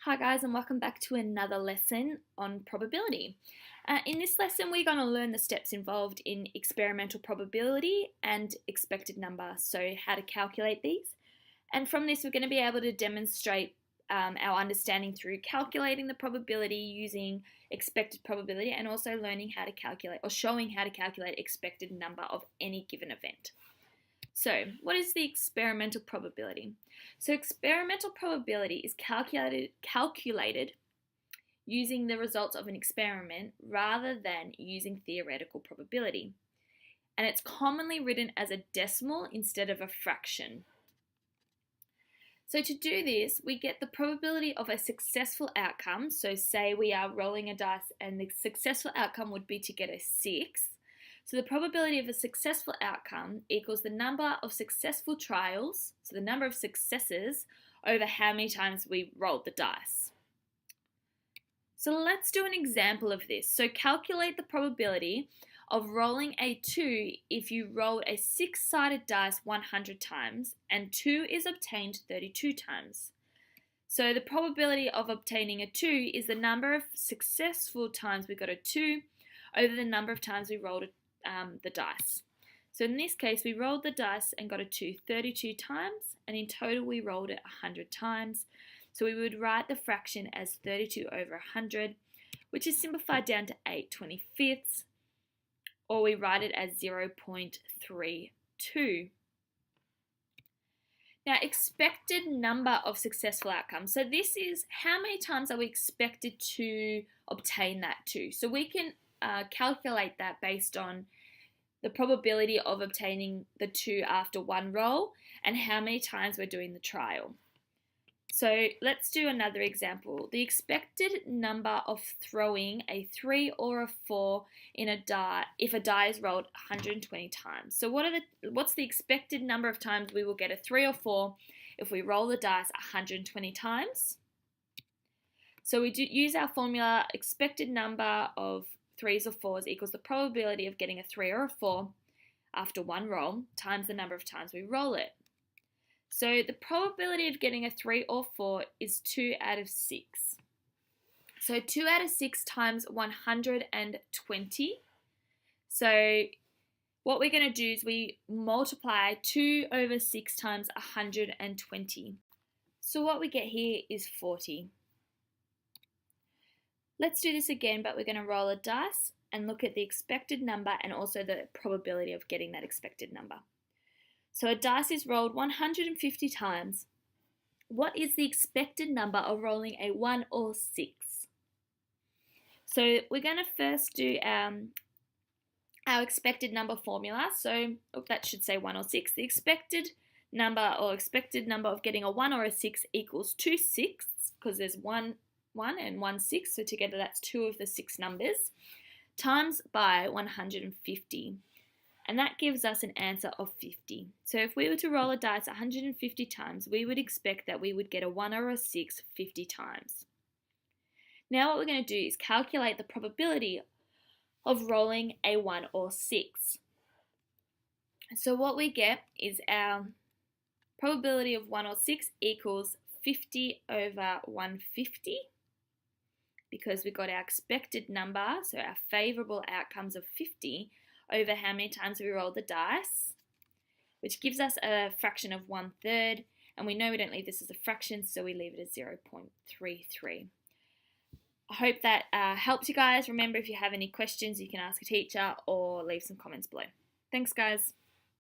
Hi guys, and welcome back to another lesson on probability. In this lesson we're going to learn the steps involved in experimental probability and expected number, so how to calculate these. And from this we're going to be able to demonstrate our understanding through calculating the probability using expected probability and also learning how to calculate or showing how to calculate expected number of any given event. So, what is the experimental probability? So, experimental probability is calculated using the results of an experiment rather than using theoretical probability. And it's commonly written as a decimal instead of a fraction. So, to do this, we get the probability of a successful outcome. So, say we are rolling a dice and the successful outcome would be to get a 6. So the probability of a successful outcome equals the number of successful trials, so the number of successes, over how many times we rolled the dice. So let's do an example of this. So calculate the probability of rolling a 2 if you rolled a 6-sided dice 100 times and 2 is obtained 32 times. So the probability of obtaining a 2 is the number of successful times we got a 2 over the number of times we rolled the dice. So in this case, we rolled the dice and got a 2 32 times, and in total we rolled it 100 times. So we would write the fraction as 32 over 100, which is simplified down to 8/25, or we write it as 0.32. Now, expected number of successful outcomes. So this is how many times are we expected to obtain that 2. So we can calculate that based on the probability of obtaining the 2 after one roll and how many times we're doing the trial. So let's do another example. The expected number of throwing a 3 or a 4 in a die if a die is rolled 120 times. So what's the expected number of times we will get a 3 or 4 if we roll the dice 120 times? So we use our formula, expected number of 3s or 4s equals the probability of getting a 3 or a 4 after one roll times the number of times we roll it. So the probability of getting a 3 or 4 is 2 out of 6. So 2 out of 6 times 120. So what we're going to do is we multiply 2 over 6 times 120. So what we get here is 40. Let's do this again, but we're going to roll a dice and look at the expected number and also the probability of getting that expected number. So a dice is rolled 150 times. What is the expected number of rolling a 1 or 6? So we're going to first do our expected number formula. So that should say 1 or 6. The expected number of getting a 1 or a 6 equals 2 6, because there's 1 and 1 6, so together that's 2 of the 6 numbers, times by 150. And that gives us an answer of 50. So if we were to roll a dice 150 times, we would expect that we would get a 1 or a 6 50 times. Now what we're going to do is calculate the probability of rolling a 1 or 6. So what we get is our probability of 1 or 6 equals 50 over 150. Because we got our expected number, so our favourable outcomes of 50 over how many times we rolled the dice, which gives us a fraction of 1/3, and we know we don't leave this as a fraction, so we leave it as 0.33. I hope that helps you guys. Remember, if you have any questions, you can ask a teacher or leave some comments below. Thanks, guys.